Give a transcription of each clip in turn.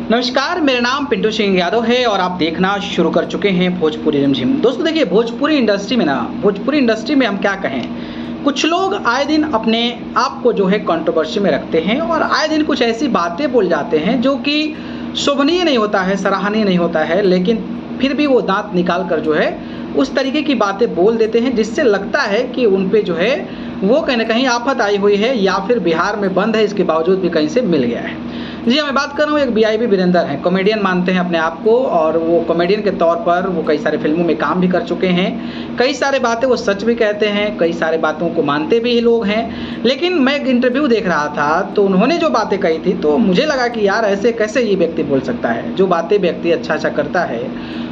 नमस्कार, मेरा नाम पिंटू सिंह यादव है और आप देखना शुरू कर चुके हैं भोजपुरी रिमझिम। दोस्तों देखिए, भोजपुरी इंडस्ट्री में हम क्या कहें, कुछ लोग आए दिन अपने आप को जो है कंट्रोवर्सी में रखते हैं और आए दिन कुछ ऐसी बातें बोल जाते हैं जो कि शोभनीय नहीं होता है, सराहनीय नहीं होता है, लेकिन फिर भी वो दांत निकाल कर जो है उस तरीके की बातें बोल देते हैं जिससे लगता है कि उन पे जो है वो कहीं ना कहीं आफत आई हुई है या फिर बिहार में बंद है, इसके बावजूद भी कहीं से मिल गया है। जी हाँ, मैं बात कर रहा हूँ, एक बीआईबी वीरेंद्र हैं, कॉमेडियन मानते हैं अपने आप को और वो कॉमेडियन के तौर पर वो कई सारे फिल्मों में काम भी कर चुके हैं, कई सारे बातें वो सच भी कहते हैं, कई सारे बातों को मानते भी लोग हैं। लेकिन मैं एक इंटरव्यू देख रहा था तो उन्होंने जो बातें कही थी तो मुझे लगा कि यार ऐसे कैसे ये व्यक्ति बोल सकता है। जो बातें व्यक्ति अच्छा करता है,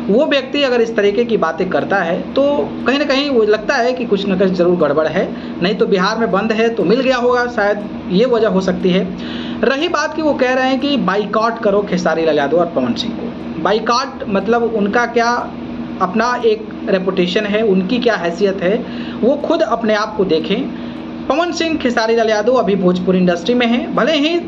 वो व्यक्ति अगर इस तरीके की बातें करता है तो कहीं ना कहीं वो लगता है कि कुछ न कुछ ज़रूर गड़बड़ है, नहीं तो बिहार में बंद है तो मिल गया होगा, शायद ये वजह हो सकती है। रही बात कि वो कह रहे हैं कि बाइकआउट करो खेसारी लाल यादव और पवन सिंह को। बाइकआउट मतलब उनका क्या अपना एक रेपुटेशन है, उनकी क्या हैसियत है, वो खुद अपने आप को देखें। पवन सिंह, खेसारी लाल यादव अभी भोजपुरी इंडस्ट्री में हैं, भले ही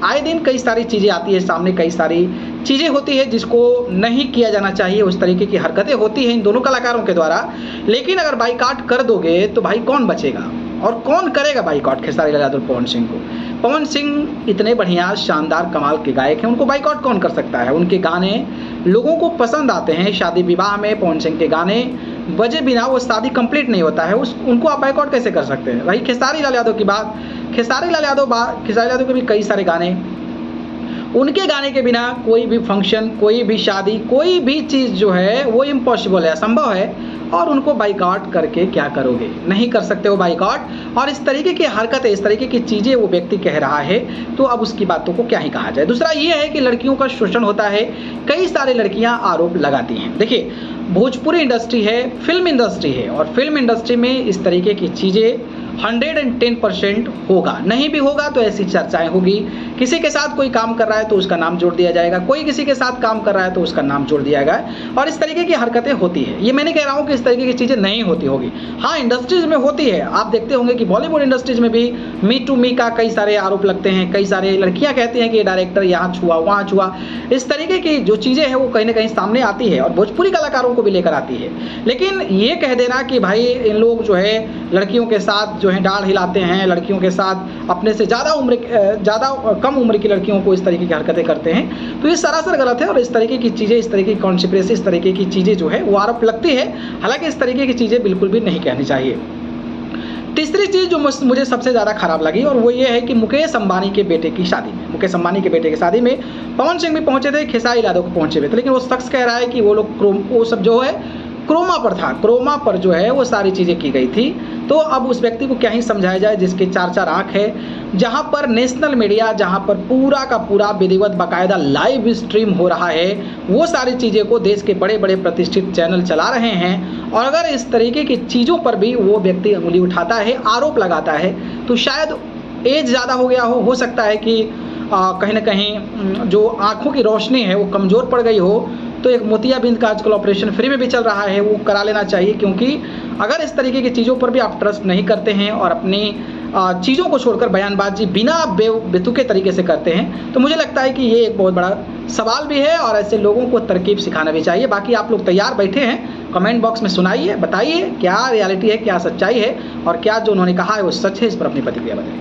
आए दिन कई सारी चीज़ें आती है सामने, कई सारी चीज़ें होती है जिसको नहीं किया जाना चाहिए, उस तरीके की हरकतें होती हैं इन दोनों कलाकारों के द्वारा। लेकिन अगर बाइकआउट कर दोगे तो भाई कौन बचेगा और कौन करेगा बाइकआउट खेसारी लाल यादव पवन सिंह को? पवन सिंह इतने बढ़िया शानदार कमाल के गायक हैं, उनको बाइकआउट कौन कर सकता है? उनके गाने लोगों को पसंद आते हैं, शादी विवाह में पवन सिंह के गाने बजे बिना वो शादी कंप्लीट नहीं होता है, उनको आप बाइकआउट कैसे कर सकते हैं? वही खेसारी लाल यादव की बात, खेसारी लाल यादव के भी कई सारे गाने, उनके गाने के बिना कोई भी फंक्शन, कोई भी शादी, कोई भी चीज़ जो है वो इम्पॉसिबल है, असंभव है। और उनको बाइकआउट करके क्या करोगे? नहीं कर सकते हो बाइकआउट। और इस तरीके की हरकतें, इस तरीके की चीज़ें वो व्यक्ति कह रहा है तो अब उसकी बातों को क्या ही कहा जाए। दूसरा ये है कि लड़कियों का शोषण होता है, कई सारे लड़कियां आरोप लगाती हैं। देखिए, भोजपुरी इंडस्ट्री है, फिल्म इंडस्ट्री है और फिल्म इंडस्ट्री में इस तरीके की चीज़ें 110% होगा, नहीं भी होगा तो ऐसी चर्चाएं होगी। किसी के साथ कोई काम कर रहा है तो उसका नाम जोड़ दिया जाएगा, कोई किसी के साथ काम कर रहा है तो उसका नाम जोड़ दिया जाएगा और इस तरीके की हरकतें होती है। ये मैं नहीं कह रहा हूँ कि इस तरीके की चीज़ें नहीं होती होगी, हाँ इंडस्ट्रीज में होती है। आप देखते होंगे कि बॉलीवुड इंडस्ट्रीज में भी मी टू मी का कई सारे आरोप लगते हैं, कई सारे लड़कियाँ कहती हैं कि ये डायरेक्टर यहाँ छुआ वहाँ छुआ, इस तरीके की जो चीज़ें हैं वो कहीं ना कहीं सामने आती है और भोजपुरी कलाकारों को भी लेकर आती है। लेकिन ये कह देना कि भाई इन लोग जो है लड़कियों के साथ जो है डाल हिलाते हैं, लड़कियों के साथ अपने से ज़्यादा कम उम्र की लड़कियों को इस तरीके की हरकतें करते हैं, तो ये सरासर गलत है। और इस तरीके की चीज़ें, इस तरीके की कॉन्स्पिरेसी, इस तरीके की चीज़ें जो है वो आरोप लगती है, हालांकि इस तरीके की चीज़ें बिल्कुल भी नहीं कहनी चाहिए। तीसरी चीज़ जो मुझे सबसे ज़्यादा खराब लगी और वो ये है कि मुकेश अंबानी के बेटे की शादी में पवन सिंह भी पहुंचे थे, खेसारी लाल यादव को पहुंचे हुए थे, लेकिन वो शख्स कह रहा है कि वो लोग वो सब जो है क्रोमा पर था, क्रोमा पर जो है वो सारी चीज़ें की गई थी। तो अब उस व्यक्ति को क्या ही समझाया जाए जिसके 4 आंख है, जहां पर नेशनल मीडिया, जहां पर पूरा का पूरा विधिवत बाकायदा लाइव स्ट्रीम हो रहा है, वो सारी चीज़ें को देश के बड़े बड़े प्रतिष्ठित चैनल चला रहे हैं और अगर इस तरीके की चीज़ों पर भी वो व्यक्ति उंगली उठाता है, आरोप लगाता है, तो शायद एज ज़्यादा हो गया हो सकता है कि कहीं ना कहीं जो आँखों की रोशनी है वो कमज़ोर पड़ गई हो। तो एक मोतियाबिंद का आजकल ऑपरेशन फ्री में भी चल रहा है, वो करा लेना चाहिए, क्योंकि अगर इस तरीके की चीज़ों पर भी आप ट्रस्ट नहीं करते हैं और अपनी चीज़ों को छोड़कर बयानबाजी बिना बेतुके तरीके से करते हैं, तो मुझे लगता है कि ये एक बहुत बड़ा सवाल भी है और ऐसे लोगों को तरकीब सिखाना भी चाहिए। बाकी आप लोग तैयार बैठे हैं, कमेंट बॉक्स में सुनाइए, बताइए क्या रियलिटी है, क्या सच्चाई है और क्या जो उन्होंने कहा है वो सच है, इस पर अपनी प्रतिक्रिया बताइए।